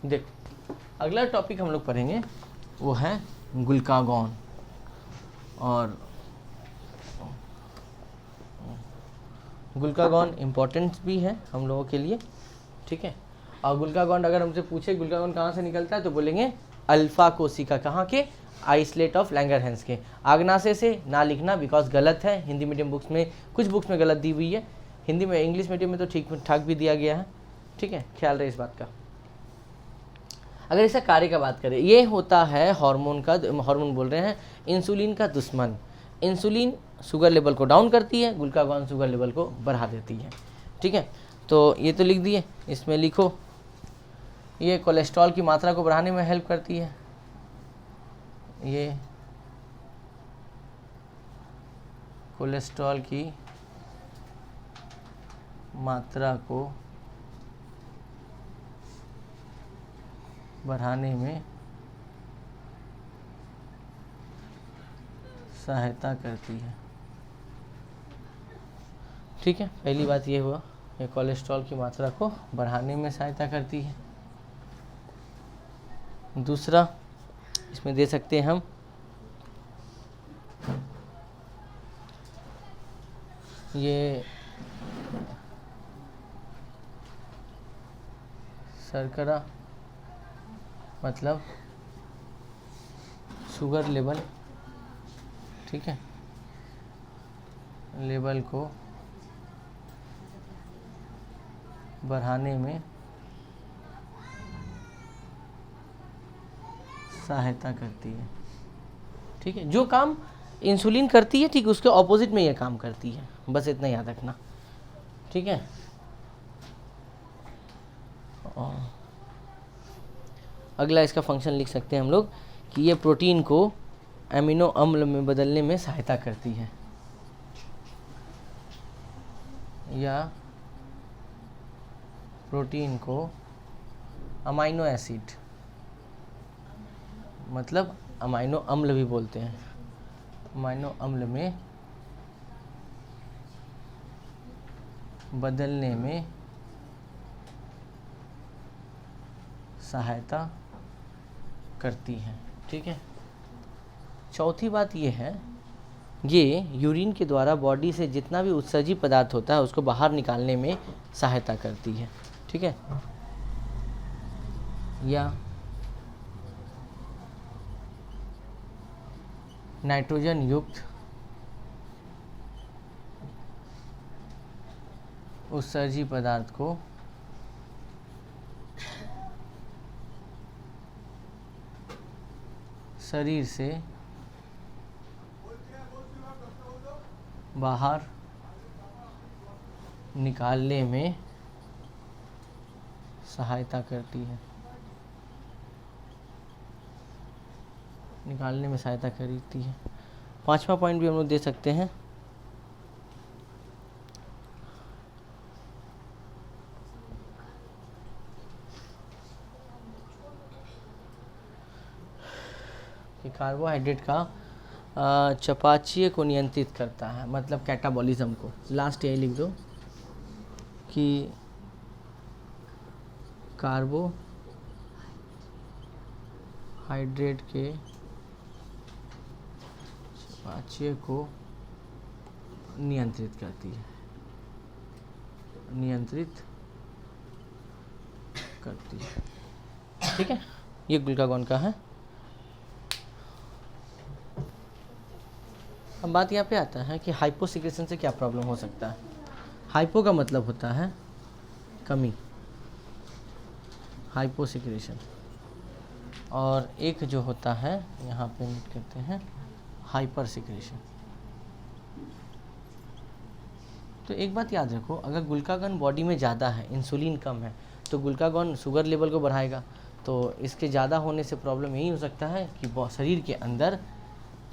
देख, अगला टॉपिक हम लोग पढ़ेंगे वो है ग्लूकागॉन। और ग्लूकागॉन इम्पोर्टेंट भी है हम लोगों के लिए, ठीक है। और ग्लूकागॉन अगर हमसे पूछे ग्लूकागॉन कहाँ से निकलता है तो बोलेंगे अल्फा कोशिका, कहाँ के, आइसलेट ऑफ लैंगरहैंस के। आग्नाशय से ना लिखना बिकॉज गलत है, हिंदी मीडियम बुक्स में, कुछ बुक्स में गलत दी हुई है, हिंदी में, इंग्लिश मीडियम में तो ठीक ठाक भी दिया गया है, ठीक है, ख्याल रहे इस बात का। अगर इसका कार्य का बात करें, ये होता है हार्मोन बोल रहे हैं, इंसुलिन का दुश्मन। इंसुलिन शुगर लेवल को डाउन करती है, ग्लूकागॉन शुगर लेवल को बढ़ा देती है, ठीक है। तो ये तो लिख दिए, इसमें लिखो ये कोलेस्ट्रॉल की मात्रा को बढ़ाने में हेल्प करती है, ये कोलेस्ट्रॉल की मात्रा को बढ़ाने में सहायता करती है, ठीक है। पहली बात ये हुआ, ये कोलेस्ट्रॉल की मात्रा को बढ़ाने में सहायता करती है। दूसरा इसमें दे सकते हैं हम ये शर्करा मतलब शुगर लेवल, ठीक है, लेवल को बढ़ाने में सहायता करती है, ठीक है। जो काम इंसुलिन करती है, ठीक, उसके ऑपोजिट में ये काम करती है, बस इतना याद रखना, ठीक है। अगला इसका फंक्शन लिख सकते हैं हम लोग कि ये प्रोटीन को अमीनो अम्ल में बदलने में सहायता करती है, या प्रोटीन को अमाइनो एसिड मतलब अमाइनो अम्ल भी बोलते हैं, अमाइनो अम्ल में बदलने में सहायता करती है, ठीक है। चौथी बात ये है, ये यूरिन के द्वारा बॉडी से जितना भी उत्सर्जी पदार्थ होता है उसको बाहर निकालने में सहायता करती है, ठीक है। या नाइट्रोजन युक्त उत्सर्जी पदार्थ को शरीर से बाहर निकालने में सहायता करती है, निकालने में सहायता करती है। पांचवा पॉइंट भी हम लोग दे सकते हैं, कि कार्बोहाइड्रेट का चयापचय को नियंत्रित करता है, मतलब कैटाबॉलिज्म को। लास्ट यही लिख दो कि कार्बोहाइड्रेट के चयापचय को नियंत्रित करती है, नियंत्रित करती है, ठीक है। ये ग्लूकागॉन का है। अब बात यहाँ पे आता है कि हाइपोसिक्रेशन से क्या प्रॉब्लम हो सकता है। हाइपो का मतलब होता है कमी, हाइपोसिक्रेशन, और एक जो होता है यहाँ पे नोट करते हैं हाइपर सिक्रेशन। तो एक बात याद रखो, अगर ग्लूकागॉन बॉडी में ज़्यादा है, इंसुलिन कम है, तो ग्लूकागॉन शुगर लेवल को बढ़ाएगा। तो इसके ज़्यादा होने से प्रॉब्लम यही हो सकता है कि शरीर के अंदर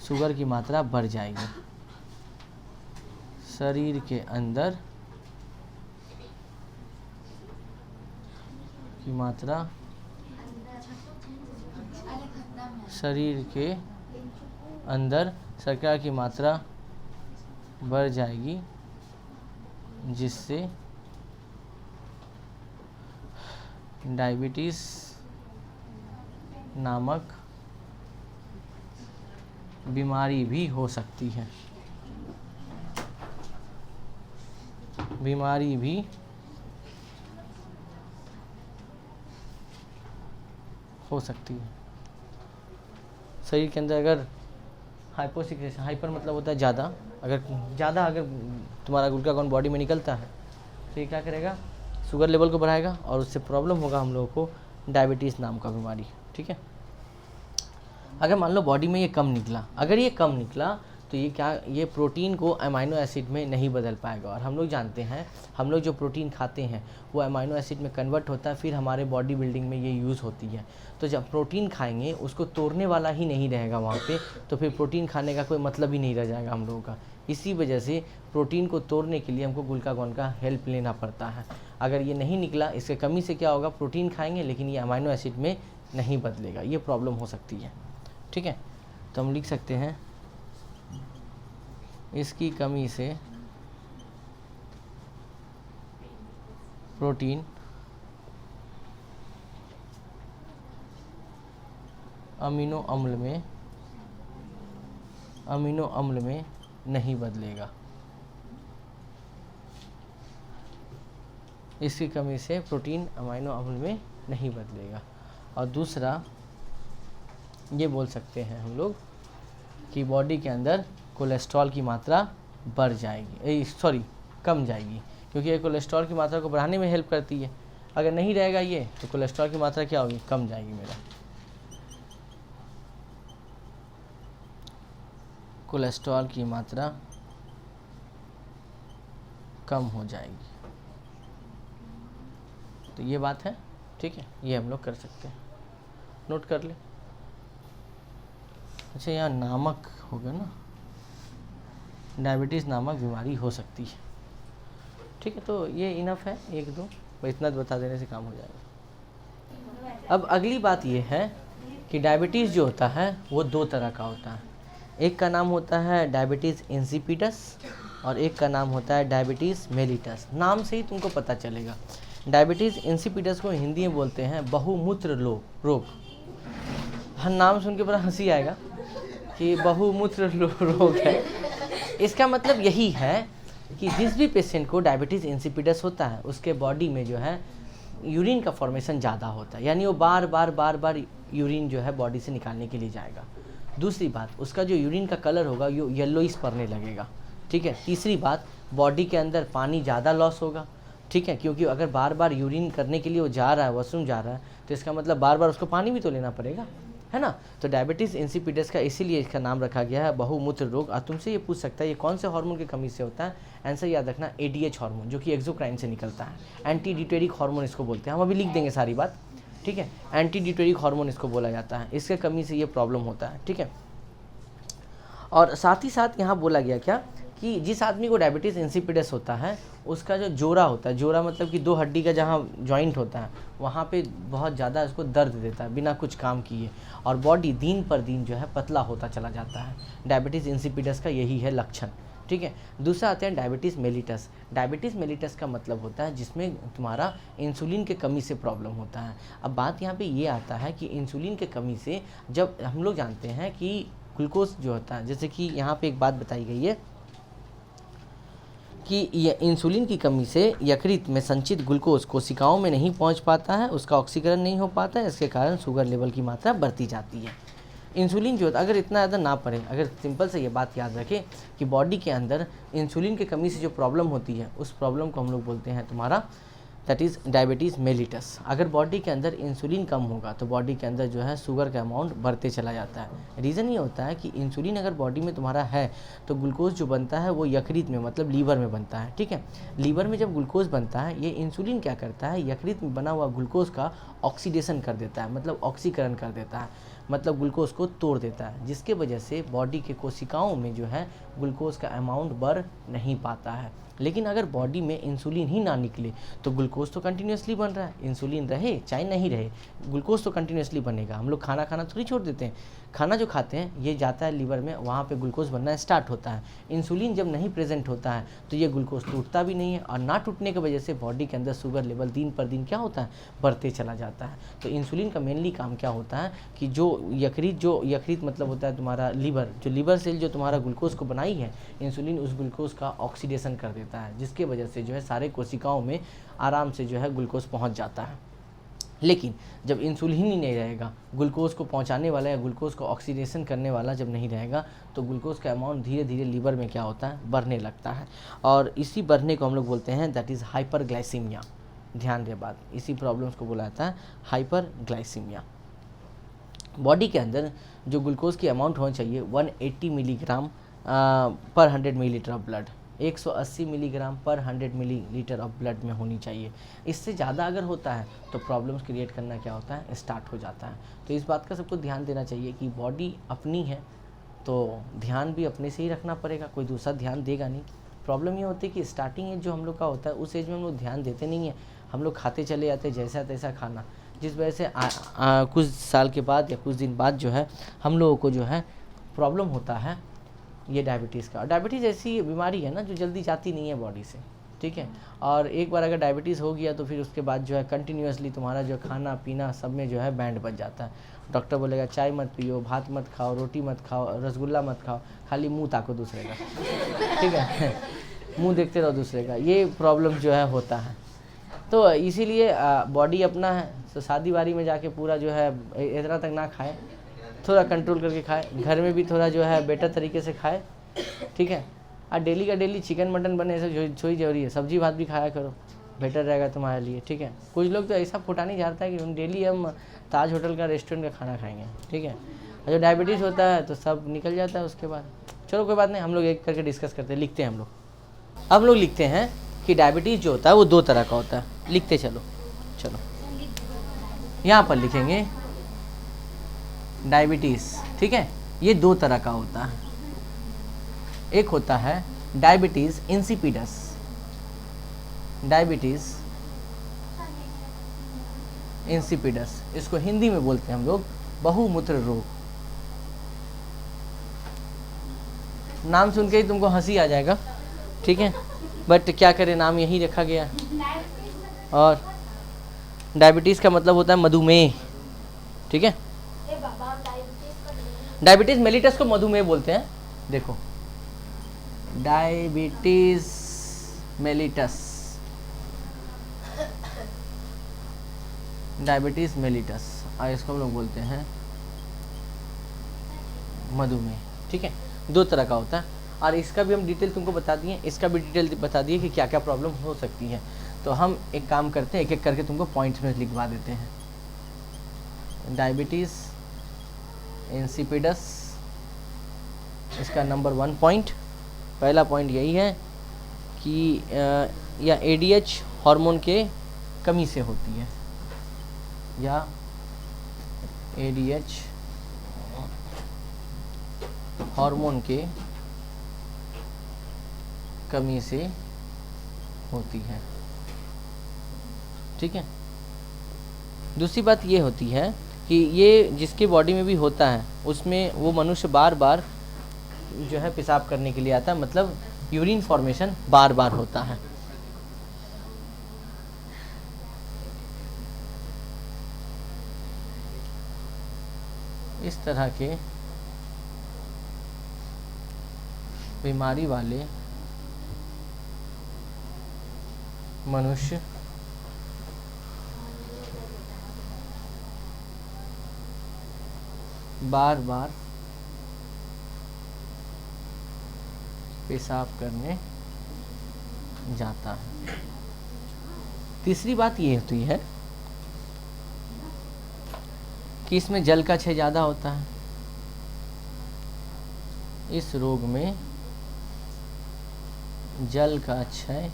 शुगर की मात्रा बढ़ जाएगी, शरीर के अंदर की मात्रा, शरीर के अंदर शर्करा की मात्रा बढ़ जाएगी, जिससे डायबिटीज़ नामक बीमारी भी हो सकती है, बीमारी भी हो सकती है। शरीर के अंदर अगर हाइपोसिक्रेशन, हाइपर मतलब होता है ज़्यादा, अगर तुम्हारा ग्लूकागॉन बॉडी में निकलता है तो ये क्या करेगा, शुगर लेवल को बढ़ाएगा और उससे प्रॉब्लम होगा हम लोगों को डायबिटीज़ नाम का बीमारी। ठीक है, अगर मान लो बॉडी में ये कम निकला, अगर ये कम निकला तो ये प्रोटीन को अमाइनो एसिड में नहीं बदल पाएगा। और हम लोग जानते हैं, हम लोग जो प्रोटीन खाते हैं वो अमाइनो एसिड में कन्वर्ट होता है, फिर हमारे बॉडी बिल्डिंग में ये यूज़ होती है। तो जब प्रोटीन खाएंगे उसको तोड़ने वाला ही नहीं रहेगा वहाँ पे, तो फिर प्रोटीन खाने का कोई मतलब ही नहीं रह जाएगा हम लोगों का। इसी वजह से प्रोटीन को तोड़ने के लिए हमको ग्लूकागॉन का हेल्प लेना पड़ता है। अगर ये नहीं निकला, इसके कमी से क्या होगा, प्रोटीन खाएंगे लेकिन ये अमाइनो एसिड में नहीं बदलेगा, ये प्रॉब्लम हो सकती है। ठीक है, तो हम लिख सकते हैं इसकी कमी से प्रोटीन अमीनो अम्ल में नहीं बदलेगा, इसकी कमी से प्रोटीन अमीनो अम्ल में नहीं बदलेगा। और दूसरा ये बोल सकते हैं हम लोग कि बॉडी के अंदर कोलेस्ट्रॉल की मात्रा बढ़ जाएगी, कम जाएगी, क्योंकि ये कोलेस्ट्रॉल की मात्रा को बढ़ाने में हेल्प करती है। अगर नहीं रहेगा ये तो कोलेस्ट्रॉल की मात्रा क्या होगी, कम जाएगी मेरा, कोलेस्ट्रॉल की मात्रा कम हो जाएगी। तो ये बात है। ठीक है, ये हम लोग कर सकते हैं, नोट कर ले। अच्छा, यहाँ नामक होगा ना, डायबिटीज़ नामक बीमारी हो सकती है। ठीक है, तो ये इनफ है, एक दो बस इतना बता देने से काम हो जाएगा। अब अगली बात ये है कि डायबिटीज़ जो होता है वो दो तरह का होता है। एक का नाम होता है डायबिटीज़ इंसिपिडस और एक का नाम होता है डायबिटीज़ मेलिटस। नाम से ही तुमको पता चलेगा। डायबिटीज़ इंसिपिडस को हिंदी में बोलते हैं बहुमूत्र रोग। हर नाम सुन के बड़ा हंसी आएगा कि बहुमूत्र रोग है। इसका मतलब यही है कि जिस भी पेशेंट को डायबिटीज़ इंसिपिडस होता है उसके बॉडी में जो है यूरिन का फॉर्मेशन ज़्यादा होता है, यानी वो बार बार यूरिन जो है बॉडी से निकालने के लिए जाएगा। दूसरी बात, उसका जो यूरिन का कलर होगा वो येलोइश पड़ने लगेगा। ठीक है, तीसरी बात, बॉडी के अंदर पानी ज़्यादा लॉस होगा। ठीक है, क्योंकि अगर बार बार यूरिन करने के लिए वो जा रहा है, वॉशरूम जा रहा है, तो इसका मतलब बार बार उसको पानी भी तो लेना पड़ेगा, है ना। तो डायबिटीज़ इंसिपिडस का इसीलिए इसका नाम रखा गया है बहुमूत्र रोग। और तुमसे ये पूछ सकता है ये कौन से हार्मोन की कमी से होता है। आंसर याद रखना, ADH हार्मोन, जो कि एक्सोक्राइन से निकलता है। एंटी ड्यूटेरिक हार्मोन इसको बोलते हैं, हम अभी लिख देंगे सारी बात। ठीक है, एंटी ड्यूटेरिक हार्मोन इसको बोला जाता है, इसके कमी से ये प्रॉब्लम होता है। ठीक है, और साथ ही साथ यहाँ बोला गया क्या कि जिस आदमी को डायबिटीज़ इंसिपिडस होता है उसका जो जोड़ा होता है, जोड़ा मतलब कि दो हड्डी का जहाँ जॉइंट होता है वहाँ पे बहुत ज़्यादा उसको दर्द देता है बिना कुछ काम किए, और बॉडी दिन पर दिन जो है पतला होता चला जाता है। डायबिटीज़ इंसिपिडस का यही है लक्षण। ठीक है, दूसरा आते हैं डायबिटीज़ मेलिटस। डायबिटीज़ मेलिटस का मतलब होता है जिसमें तुम्हारा इंसुलिन के कमी से प्रॉब्लम होता है। अब बात यहाँ पे ये आता है कि इंसुलिन के कमी से, जब हम लोग जानते हैं कि ग्लूकोज जो होता है, जैसे कि यहाँ पे एक बात बताई गई है कि यह इंसुलिन की कमी से यकृत में संचित ग्लूकोज कोशिकाओं में नहीं पहुंच पाता है, उसका ऑक्सीकरण नहीं हो पाता है, इसके कारण शुगर लेवल की मात्रा बढ़ती जाती है। इंसुलिन जो होता है, अगर इतना ज़्यादा ना पड़े, अगर सिंपल से ये बात याद रखें कि बॉडी के अंदर इंसुलिन की कमी से जो प्रॉब्लम होती है उस प्रॉब्लम को हम लोग बोलते हैं तुम्हारा दैट इज़ डायबिटीज़ मेलिटस। अगर बॉडी के अंदर इंसुलिन कम होगा तो बॉडी के अंदर जो है शुगर का अमाउंट बढ़ते चला जाता है। रीज़न ये होता है कि इंसुलिन अगर बॉडी में तुम्हारा है तो ग्लूकोज जो बनता है वो यकृत में मतलब लीवर में बनता है। ठीक है, लीवर में जब ग्लूकोज बनता है ये इंसुलिन क्या करता है, यकृत में बना हुआ ग्लूकोज का ऑक्सीडेशन कर देता है, मतलब ऑक्सीकरण कर देता है। मतलब ग्लूकोज को तोड़ देता है, जिसके वजह से बॉडी के कोशिकाओं में जो है ग्लूकोज का अमाउंट बढ़ नहीं पाता है। लेकिन अगर बॉडी में इंसुलिन ही ना निकले तो ग्लूकोज तो कंटिन्यूसली बन रहा है, इंसुलिन रहे चाहे नहीं रहे ग्लूकोज तो कंटिन्यूसली बनेगा। हम लोग खाना खाना थोड़ी छोड़ देते हैं, खाना जो खाते हैं ये जाता है लीवर में, वहाँ पे ग्लूकोज बनना स्टार्ट होता है। इंसुलिन जब नहीं प्रेजेंट होता है तो ये ग्लूकोज टूटता भी नहीं है, और ना टूटने की वजह से बॉडी के अंदर शुगर लेवल दिन पर दिन क्या होता है, बढ़ते चला जाता है। तो इंसुलिन का मेनली काम क्या होता है कि जो यकृत मतलब होता है तुम्हारा लीवर, जो लीवर सेल जो तुम्हारा ग्लूकोज को बनाई है, इंसुलिन उस ग्लूकोज का ऑक्सीडेशन कर देता है, जिसके वजह से जो है सारे कोशिकाओं में आराम से जो है ग्लूकोज पहुंच जाता है। लेकिन जब इंसुलिन ही नहीं रहेगा, ग्लूकोज को पहुंचाने वाला या ग्लूकोज को ऑक्सीडेशन करने वाला जब नहीं रहेगा, तो ग्लूकोज का अमाउंट धीरे धीरे लीवर में क्या होता है, बढ़ने लगता है। और इसी बढ़ने को हम लोग बोलते हैं दैट इज़ हाइपरग्लाइसीमिया। ध्यान दे बात, इसी प्रॉब्लम्स को बोला जाता है हाइपरग्लाइसीमिया। बॉडी के अंदर जो ग्लूकोज की अमाउंट होना चाहिए 180 मिलीग्राम पर 100 मिलीलीटर ऑफ ब्लड, 180 मिलीग्राम पर 100 मिलीलीटर ऑफ ब्लड में होनी चाहिए। इससे ज़्यादा अगर होता है तो प्रॉब्लम्स क्रिएट करना क्या होता है, स्टार्ट हो जाता है। तो इस बात का सबको ध्यान देना चाहिए कि बॉडी अपनी है तो ध्यान भी अपने से ही रखना पड़ेगा, कोई दूसरा ध्यान देगा नहीं। प्रॉब्लम ये होती है कि स्टार्टिंग एज जो हम लोग का होता है उस एज में हम लोग ध्यान देते नहीं हैं, हम लोग खाते चले जाते जैसा तैसा खाना, जिस वजह से कुछ साल के बाद या कुछ दिन बाद जो है हम लोगों को जो है प्रॉब्लम होता है ये डायबिटीज़ का। डायबिटीज़ ऐसी बीमारी है ना जो जल्दी जाती नहीं है बॉडी से, ठीक है। और एक बार अगर डायबिटीज़ हो गया तो फिर उसके बाद जो है कंटिन्यूसली तुम्हारा जो खाना पीना सब में जो है बैंड बच जाता है। डॉक्टर बोलेगा चाय मत पियो, भात मत खाओ, रोटी मत खाओ, रसगुल्ला मत खाओ, खाली मुंह ताको दूसरे का, ठीक है, मुंह देखते रहो दूसरे का, ये प्रॉब्लम जो है होता है। तो इसीलिए बॉडी अपना है तो शादी वारी में जाके पूरा जो है इतना तक ना खाए, थोड़ा कंट्रोल करके खाए, घर में भी थोड़ा जो है बेटर तरीके से खाए, ठीक है। और डेली का डेली चिकन मटन बने ऐसा छोड़ी जरूरी है, सब्जी भात भी खाया करो, बेटर रहेगा तुम्हारे लिए, ठीक है। कुछ लोग तो ऐसा फुटानी झाड़ता है कि हम डेली हम ताज होटल का रेस्टोरेंट का खाना खाएंगे, ठीक है। और जो डायबिटीज़ होता है तो सब निकल जाता है उसके बाद। चलो कोई बात नहीं, हम लोग एक करके डिस्कस करते हैं, लिखते हैं हम लोग। अब हम लोग लिखते हैं कि डायबिटीज़ जो होता है वो दो तरह का होता है। लिखते चलो यहाँ पर लिखेंगे डायबिटीज़, ठीक है। ये दो तरह का होता है, एक होता है डायबिटीज़ इंसिपिडस, डायबिटीज़ इंसिपिडस, इसको हिंदी में बोलते हैं हम लोग बहुमूत्र रोग। नाम सुन के ही तुमको हंसी आ जाएगा, ठीक है, बट क्या करें नाम यही रखा गया। और डायबिटीज़ का मतलब होता है मधुमेह, ठीक है। डायबिटीज़ मेलिटस को मधुमेह बोलते हैं, देखो डायबिटीज़ मेलिटस, डायबिटीज़ मेलिटस, और इसको हम लोग बोलते हैं मधुमेह, ठीक है। दो तरह का होता है और इसका भी हम डिटेल तुमको बता दिए, इसका भी डिटेल बता दिए कि क्या क्या प्रॉब्लम हो सकती है। तो हम एक काम करते हैं, एक एक करके तुमको पॉइंट्स में लिखवा देते हैं। डायबिटीज़ इंसिपिडस, इसका नंबर 1 पॉइंट, पहला पॉइंट यही है कि या एडीएच हार्मोन के कमी से होती है, या एडीएच हार्मोन के कमी से होती है, ठीक है। दूसरी बात ये होती है कि ये जिसके बॉडी में भी होता है उसमें वो मनुष्य बार बार जो है पेशाब करने के लिए आता है, मतलब यूरिन फॉर्मेशन बार बार होता है। इस तरह के बीमारी वाले मनुष्य बार बार पेशाब करने जाता है। तीसरी बात ये होती है कि इसमें जल का क्षय ज़्यादा होता है। इस रोग में जल का क्षय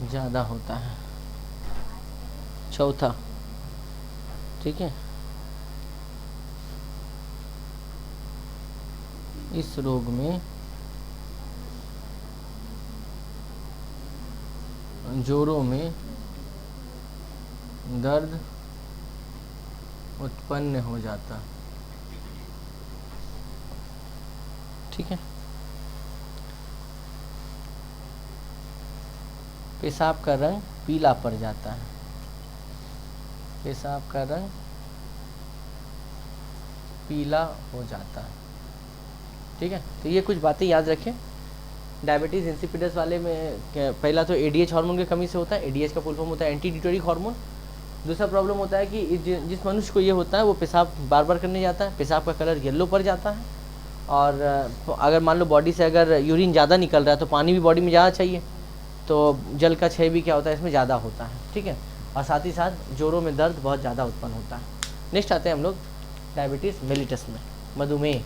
ज़्यादा होता है। चौथा, ठीक है, इस रोग में जोड़ों में दर्द उत्पन्न हो जाता, ठीक है। पेशाब का रंग पीला पड़ जाता है, पेशाब का रंग पीला हो जाता है, ठीक है। तो ये कुछ बातें याद रखें। डायबिटीज़ इंसिपिडस वाले में पहला तो एडीएच हार्मोन की कमी से होता है। एडीएच का फुल फॉर्म होता है एंटी ड्यूटेरिक हार्मोन। दूसरा प्रॉब्लम होता है कि जिस मनुष्य को ये होता है वो पेशाब बार बार करने जाता है, पेशाब का कलर येलो पड़ जाता है, और अगर मान लो बॉडी से अगर यूरिन ज़्यादा निकल रहा है तो पानी भी बॉडी में ज़्यादा चाहिए, तो जल का क्षय भी क्या होता है इसमें ज़्यादा होता है, ठीक है। और साथ ही साथ जोड़ों में दर्द बहुत ज़्यादा उत्पन्न होता है। नेक्स्ट आते हैं हम लोग डायबिटीज़ मेलिटस में, मधुमेह।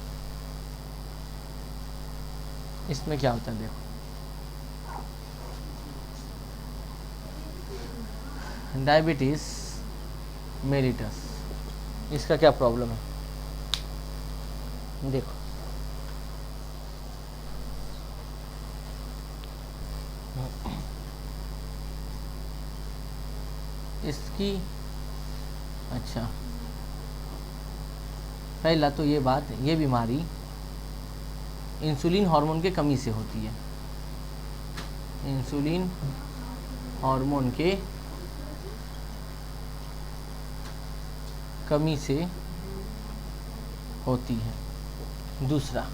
इसमें क्या होता है देखो, डायबिटीज़ मेलिटस, इसका क्या प्रॉब्लम है देखो। इसकी अच्छा, पहला तो ये बात, ये बीमारी इंसुलिन हार्मोन के कमी से होती है, इंसुलिन हार्मोन के कमी से होती है। दूसरा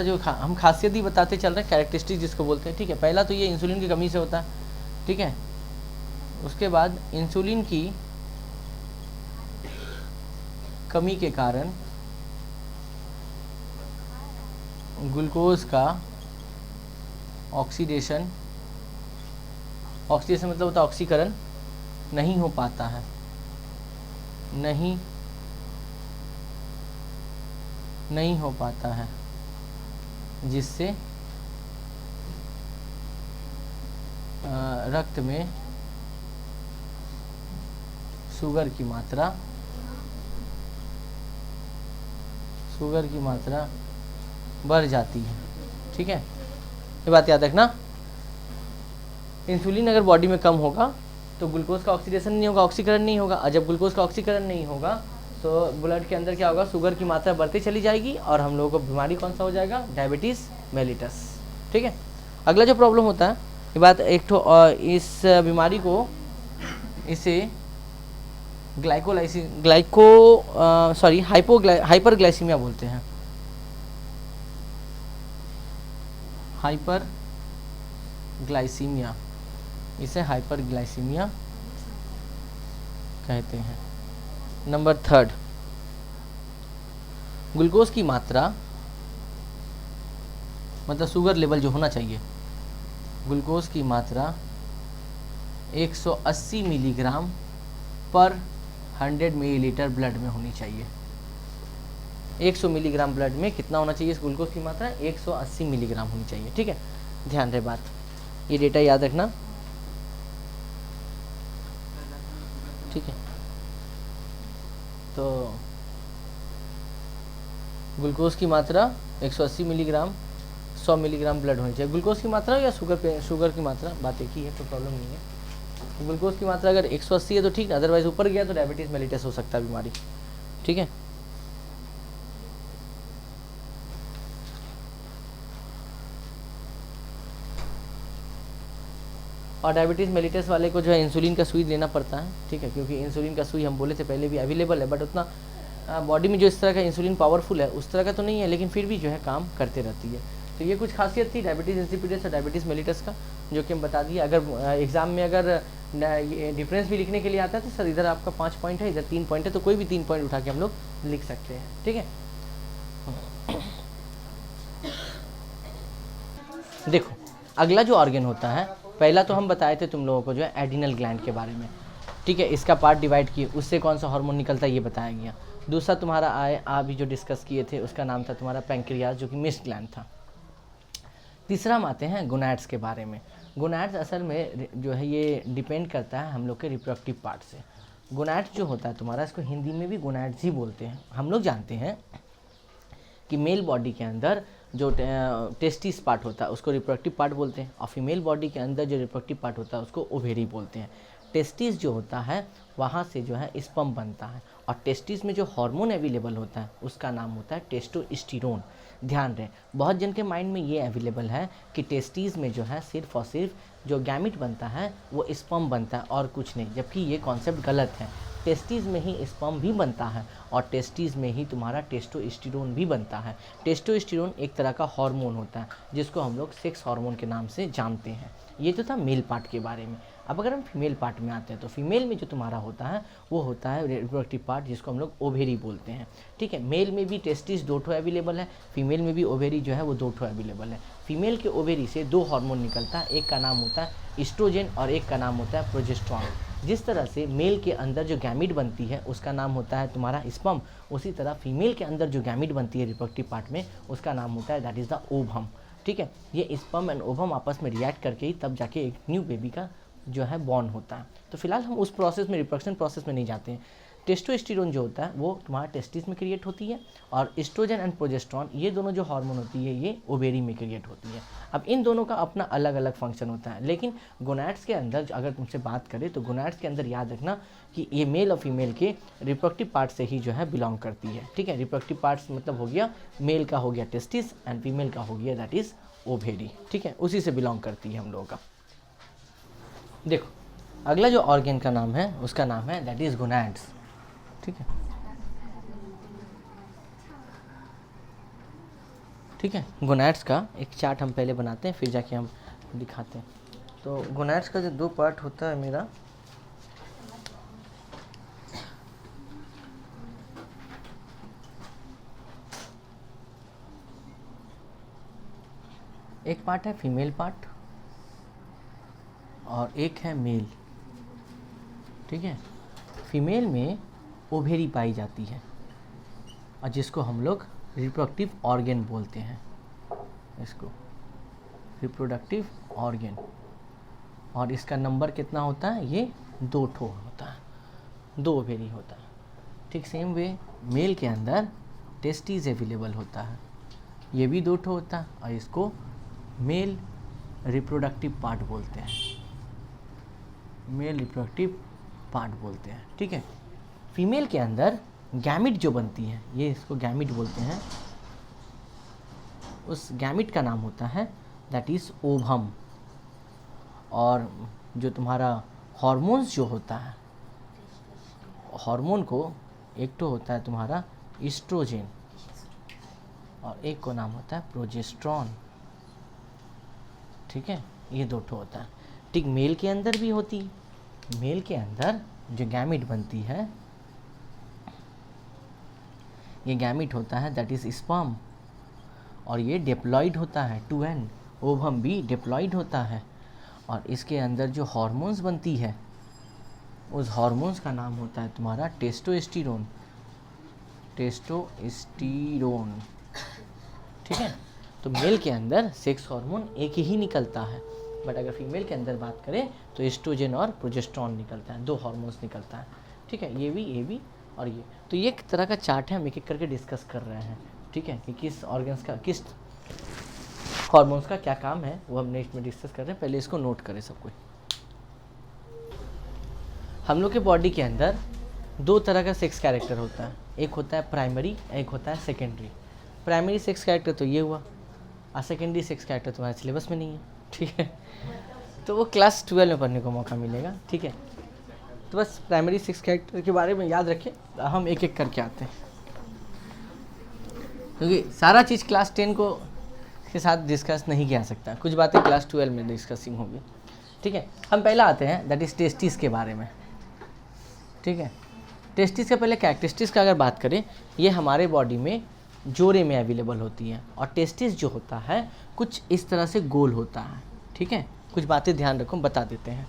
जो हम खासियत ही बताते चल रहे हैं, कैरेक्टरिस्टिक जिसको बोलते हैं, ठीक है। पहला तो ये इंसुलिन की कमी से होता है, ठीक है। उसके बाद इंसुलिन की कमी के कारण ग्लूकोज का ऑक्सीडेशन मतलब होता है ऑक्सीकरण, नहीं हो पाता है, नहीं हो पाता है, जिससे रक्त में शुगर की मात्रा बढ़ जाती है, ठीक है। ये बात याद रखना। इंसुलिन अगर बॉडी में कम होगा तो ग्लूकोज का ऑक्सीडेशन नहीं होगा, ऑक्सीकरण नहीं होगा, और जब ग्लूकोज का ऑक्सीकरण नहीं होगा तो ब्लड के अंदर क्या होगा, शुगर की मात्रा बढ़ती चली जाएगी, और हम लोगों को बीमारी कौन सा हो जाएगा, डायबिटीज़ मेलिटस, ठीक है। अगला जो प्रॉब्लम होता है, ये बात एक तो इस बीमारी को इसे हाइपरग्लाइसीमिया बोलते हैं, हाइपरग्लाइसीमिया, इसे हाइपरग्लाइसीमिया कहते हैं। नंबर थर्ड, ग्लूकोज की मात्रा मतलब शुगर लेवल जो होना चाहिए, ग्लूकोज की मात्रा 180 मिलीग्राम पर 100 मिलीलीटर ब्लड में होनी चाहिए। 100 मिलीग्राम ब्लड में कितना होना चाहिए, इस ग्लूकोज की मात्रा 180 मिलीग्राम होनी चाहिए, ठीक है। ध्यान रहे बात, ये डेटा याद रखना, ठीक है। तो ग्लूकोज की मात्रा 180 मिलीग्राम, 100 मिलीग्राम ब्लड होनी चाहिए। ग्लूकोज की मात्रा या शुगर की मात्रा, बात एक ही है, तो प्रॉब्लम नहीं है। ग्लूकोज की मात्रा अगर 180 है तो ठीक, अदरवाइज ऊपर गया तो डायबिटीज़ मेलिटस हो सकता है बीमारी, ठीक है। और डायबिटीज़ मेलिटस वाले को जो है इंसुलिन का सुई लेना पड़ता है, ठीक है, क्योंकि इंसुलिन का सुई हम बोले थे पहले भी अवेलेबल है, बट उतना बॉडी में जो इस तरह का इंसुलिन पावरफुल है उस तरह का तो नहीं है, लेकिन फिर भी जो है काम करते रहती है। तो ये कुछ खासियत थी डायबिटीज़ इंसिपिडस और डायबिटीज़ मेलिटस का, जो कि हम बता दिए। अगर एग्ज़ाम में अगर ये डिफरेंस भी लिखने के लिए आता है तो सर इधर आपका 5 पॉइंट है, इधर 3 पॉइंट है, तो कोई भी 3 पॉइंट उठा के हम लोग लिख सकते हैं, ठीक है। देखो अगला जो ऑर्गन होता है, पहला तो हम बताए थे तुम लोगों को जो है एडिनल ग्लैंड के बारे में, ठीक है, इसका पार्ट डिवाइड किए, उससे कौन सा हार्मोन निकलता है ये बताया गया। दूसरा तुम्हारा अभी जो डिस्कस किए थे उसका नाम था तुम्हारा पैंक्रियाज, जो कि मिस्ट ग्लैंड था। तीसरा हम आते हैं गोनैड्स के बारे में। गोनैड्स असल में जो है ये डिपेंड करता है हम लोग के रिप्रोडक्टिव पार्ट से। गोनैड्स जो होता है तुम्हारा, इसको हिंदी में भी गोनैड्स ही बोलते हैं। हम लोग जानते हैं कि मेल बॉडी के अंदर जो टेस्टिस पार्ट होता है उसको रिप्रोडक्टिव पार्ट बोलते हैं, और फीमेल बॉडी के अंदर जो रिप्रोडक्टिव पार्ट होता है उसको ओवेरी बोलते हैं। टेस्टिस जो होता है वहाँ से जो है स्पर्म बनता है, और टेस्टिस में जो हार्मोन अवेलेबल होता है उसका नाम होता है टेस्टोस्टेरोन। ध्यान रहे, बहुत जन के माइंड में ये अवेलेबल है कि टेस्टिस में जो है सिर्फ और सिर्फ जो गैमिट बनता है वो स्पर्म बनता है और कुछ नहीं, जबकि ये कॉन्सेप्ट गलत है। टेस्टिस में ही स्पर्म भी बनता है और टेस्टिस में ही तुम्हारा टेस्टोस्टेरोन भी बनता है। टेस्टोस्टेरोन एक तरह का हार्मोन होता है जिसको हम लोग सेक्स हार्मोन के नाम से जानते हैं। ये तो था मेल पार्ट के बारे में। अब अगर हम फीमेल पार्ट में आते हैं तो फीमेल में जो तुम्हारा होता है वो होता है रिप्रोडक्टिव पार्ट, जिसको हम लोग ओवेरी बोलते हैं। ठीक है, मेल में भी टेस्टिस 2 अवेलेबल है, फीमेल में भी ओवेरी जो है वो 2 अवेलेबल है। फीमेल के ओवेरी से 2 हार्मोन निकलता है, एक का नाम होता है ईस्ट्रोजन और एक का नाम होता है प्रोजेस्टेरॉन। जिस तरह से मेल के अंदर जो गैमिट बनती है उसका नाम होता है तुम्हारा स्पर्म, उसी तरह फीमेल के अंदर जो गैमिट बनती है रिप्रोडक्टिव पार्ट में उसका नाम होता है दैट इज़ द ओवम। ठीक है, ये स्पर्म एंड ओवम आपस में रिएक्ट करके ही तब जाके एक न्यू बेबी का जो है बॉर्न होता है। तो फिलहाल हम उस प्रोसेस में, रिप्रोडक्शन प्रोसेस में नहीं जाते हैं। टेस्टोस्टेरोन जो होता है वो तुम्हारा टेस्टिस में क्रिएट होती है, और एस्ट्रोजन एंड प्रोजेस्टेरॉन ये दोनों जो हार्मोन होती है ये ओवेरी में क्रिएट होती है। अब इन दोनों का अपना अलग अलग फंक्शन होता है, लेकिन गोनैड्स के अंदर अगर तुमसे बात करें तो गोनैड्स के अंदर याद रखना कि ये मेल और फीमेल के रिप्रोडक्टिव पार्ट से ही जो है बिलोंग करती है। ठीक है, रिप्रोडक्टिव पार्ट्स मतलब हो गया मेल का हो गया टेस्टिस एंड फीमेल का हो गया दैट इज़ ओवेरी। ठीक है, उसी से बिलोंग करती है हम लोगों का। देखो अगला जो ऑर्गन का नाम है उसका नाम है दैट इज़ गोनैड्स। ठीक है, ठीक है, गोनैड्स का एक चार्ट हम पहले बनाते हैं फिर जाके हम दिखाते हैं। तो गोनैड्स का जो 2 पार्ट होता है मेरा, एक पार्ट है फीमेल पार्ट और एक है मेल। ठीक है, फीमेल में ओवेरी पाई जाती है और जिसको हम लोग रिप्रोडक्टिव ऑर्गन बोलते हैं, इसको रिप्रोडक्टिव ऑर्गन। और इसका नंबर कितना होता है, ये 2 होता है, 2 ओवेरी होता है। ठीक सेम वे मेल के अंदर टेस्टिस अवेलेबल होता है, ये भी 2 होता है और इसको मेल रिप्रोडक्टिव पार्ट बोलते हैं, मेल रिप्रोडक्टिव पार्ट बोलते हैं। ठीक है, फीमेल के अंदर गैमिट जो बनती है, ये इसको गैमिट बोलते हैं, उस गैमिट का नाम होता है दैट इज़ ओवम। और जो तुम्हारा हार्मोन्स जो होता है, हार्मोन को एक तो होता है तुम्हारा ईस्ट्रोजन और एक को नाम होता है प्रोजेस्टेरॉन। ठीक है, ये 2 होता है। ठीक, मेल के अंदर भी होती, मेल के अंदर जो गैमिट बनती है, ये गैमिट होता है दैट इज़ स्पर्म, और ये डिप्लॉइड होता है 2n। ओवम भी डिप्लॉइड होता है, और इसके अंदर जो हार्मोन्स बनती है उस हार्मोन्स का नाम होता है तुम्हारा टेस्टोस्टेरोन, टेस्टोस्टेरोन। ठीक है, तो मेल के अंदर सेक्स हार्मोन एक ही निकलता है, बट अगर फीमेल के अंदर बात करें तो एस्ट्रोजन और प्रोजेस्टेरॉन निकलता है, 2 हार्मोन्स निकलता है। ठीक है, ये भी और ये। तो ये एक तरह का चार्ट है, हम एक एक करके डिस्कस कर रहे हैं। ठीक है, कि किस ऑर्गन्स का, किस हार्मोन्स का क्या काम है वो हम नेक्स्ट में डिस्कस कर रहे हैं। पहले इसको नोट करें सब कुछ। हम लोग के बॉडी के अंदर 2 तरह का सेक्स कैरेक्टर होता है, एक होता है प्राइमरी, एक होता है सेकेंडरी। प्राइमरी सेक्स कैरेक्टर तो ये हुआ, और सेकेंडरी सेक्स कैरेक्टर तुम्हारे सिलेबस में नहीं है। ठीक है, तो वो क्लास 12 में पढ़ने को मौका मिलेगा। ठीक है, तो बस प्राइमरी सेक्स कैरेक्टर के बारे में याद रखें, हम एक एक करके आते हैं, क्योंकि सारा चीज़ क्लास 10 को के साथ डिस्कस नहीं किया जा सकता, कुछ बातें क्लास 12 में डिस्कसिंग होगी। ठीक है, हम पहला आते हैं दैट इज़ टेस्टिस के बारे में। ठीक है, टेस्टिस का पहले कैरेक्टरिस्टिक्स का अगर बात करें, ये हमारे बॉडी में जोड़े में अवेलेबल होती है, और टेस्टिस जो होता है कुछ इस तरह से गोल होता है। ठीक है, कुछ बातें ध्यान रखो, बता देते हैं।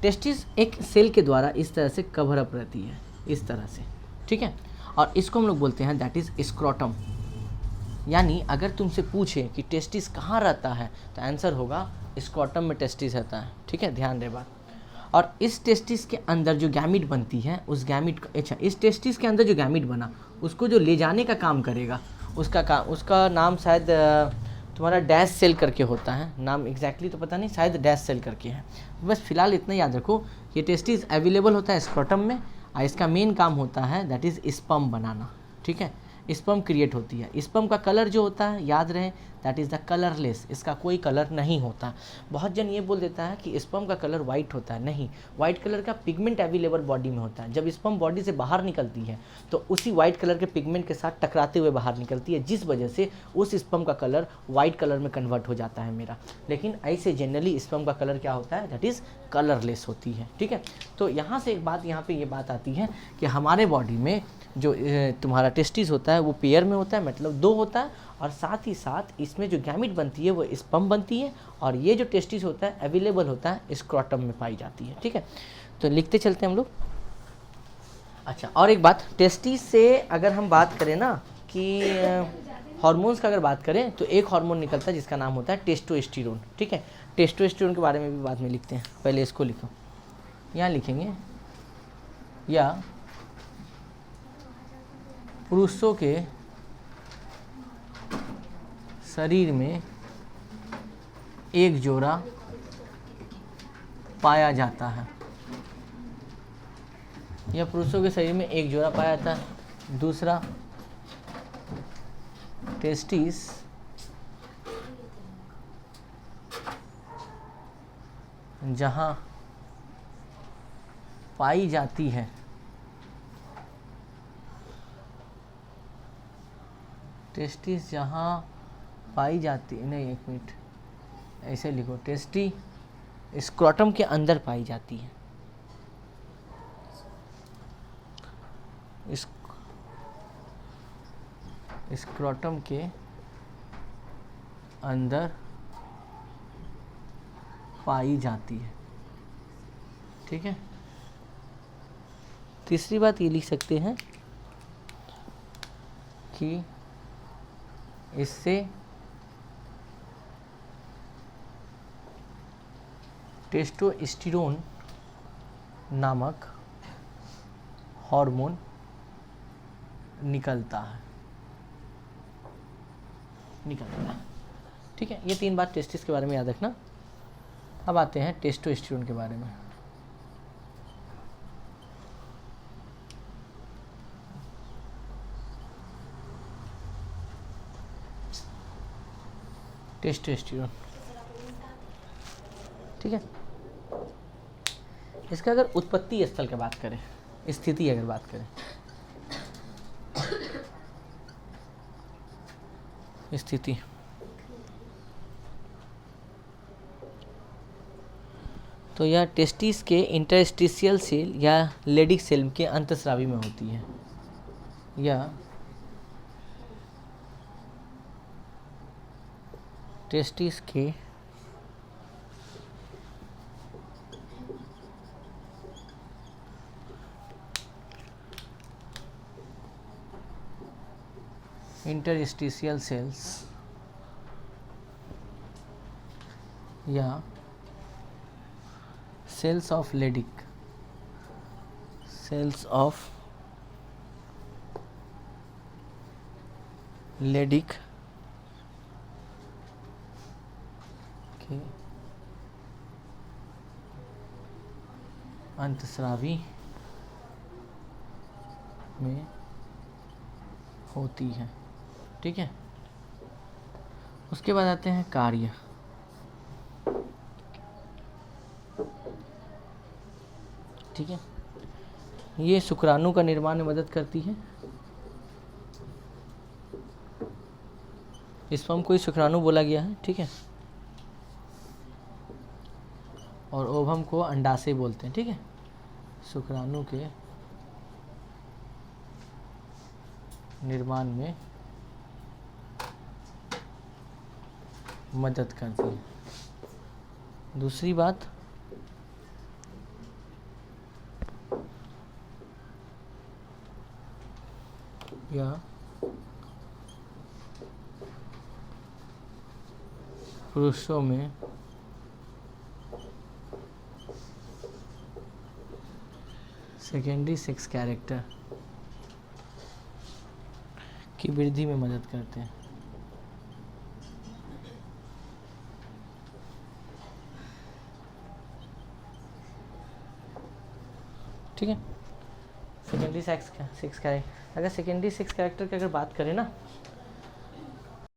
टेस्टिस एक सेल के द्वारा इस तरह से कवर अप रहती है, इस तरह से। ठीक है, और इसको हम लोग बोलते हैं दैट इज़ स्क्रोटम। यानी अगर तुमसे पूछे कि टेस्टिस कहाँ रहता है तो आंसर होगा स्क्रॉटम में टेस्टिस रहता है। ठीक है, ध्यान रहे बात। और इस टेस्टिस के अंदर जो गैमिट बनती है उस गैमिट का, अच्छा, इस टेस्टिस के अंदर जो गैमिट बना उसको जो ले जाने का काम करेगा उसका नाम शायद तुम्हारा डैश सेल करके होता है, नाम एग्जैक्टली तो पता नहीं, शायद डैश सेल करके है। बस फिलहाल इतना याद रखो, ये टेस्टिस अवेलेबल होता है स्क्रॉटम में और इसका मेन काम होता है दैट इज़ स्पर्म बनाना। ठीक है, स्पर्म क्रिएट होती है। स्पर्म का कलर जो होता है याद रहे दैट इज़ द कलरलेस, इसका कोई कलर नहीं होता। बहुत जन ये बोल देता है कि स्पर्म का कलर वाइट होता है, नहीं, वाइट कलर का पिगमेंट अवेलेबल बॉडी में होता है। जब स्पर्म बॉडी से बाहर निकलती है तो उसी वाइट कलर के पिगमेंट के साथ टकराते हुए बाहर निकलती है, जिस वजह से उस स्पर्म का कलर वाइट कलर में कन्वर्ट हो जाता है मेरा। लेकिन ऐसे जनरली स्पर्म का कलर क्या होता है, दैट इज़ कलरलेस होती है। ठीक है, तो यहाँ से एक बात, यहाँ पे ये बात आती है कि हमारे बॉडी में जो तुम्हारा टेस्टिस होता है वो पेयर में होता है, मतलब 2 होता है, और साथ ही साथ इसमें जो गैमिट बनती है वो स्पर्म बनती है, और ये जो टेस्टिस होता है अवेलेबल होता है स्क्रॉटम में पाई जाती है। ठीक है, तो लिखते चलते हैं हम लोग। अच्छा, और एक बात, टेस्टिस से अगर हम बात करें ना कि हार्मोन्स का अगर बात करें तो एक हार्मोन निकलता है जिसका नाम होता है टेस्टोस्टेरोन। ठीक है, टेस्टोस्टेरोन के बारे में भी बाद में लिखते हैं, पहले इसको लिखो, यहाँ लिखेंगे, या पुरुषों के शरीर में एक जोड़ा पाया जाता है, या पुरुषों के शरीर में एक जोड़ा पाया जाता है। दूसरा, टेस्टिस जहाँ पाई जाती है टेस्टिस जहाँ पाई जाती, नहीं एक मिनट, ऐसे लिखो, टेस्टी स्क्रॉटम के अंदर पाई जाती है। स्क्रॉटम के अंदर पाई जाती है। ठीक है, तीसरी बात ये लिख सकते हैं कि इससे टेस्टोस्टेरोन नामक हार्मोन निकलता है। ठीक है, ये 3 बात टेस्टिस के बारे में याद रखना। अब आते हैं टेस्टोस्टेरोन के बारे में। टेस्टोस्टेरोन, ठीक है, इसका अगर उत्पत्ति स्थल की बात करें, स्थिति अगर बात करें, स्थिति, तो यह टेस्टिस के इंटरस्टिशियल सेल या लेडिक सेल के अंतस्रावी में होती है। यह टेस्टिस के इंटरस्टिशियल सेल्स या सेल्स ऑफ लेडिक के अंतस्रावी में होती है। ठीक है, उसके बाद आते हैं कार्य। ठीक है, ये शुक्राणु का निर्माण में मदद करती है। स्पर्म को ही शुक्राणु बोला गया है। ठीक है, और ओवम को अंडाशय बोलते हैं। ठीक है, शुक्राणु के निर्माण में मदद करती है। दूसरी बात, यह पुरुषों में सेकेंडरी सेक्स कैरेक्टर की वृद्धि में मदद करते हैं। ठीक है, सेकेंडरी सेक्स कैरेक्टर, अगर सेकेंडरी सेक्स कैरेक्टर की अगर बात करें ना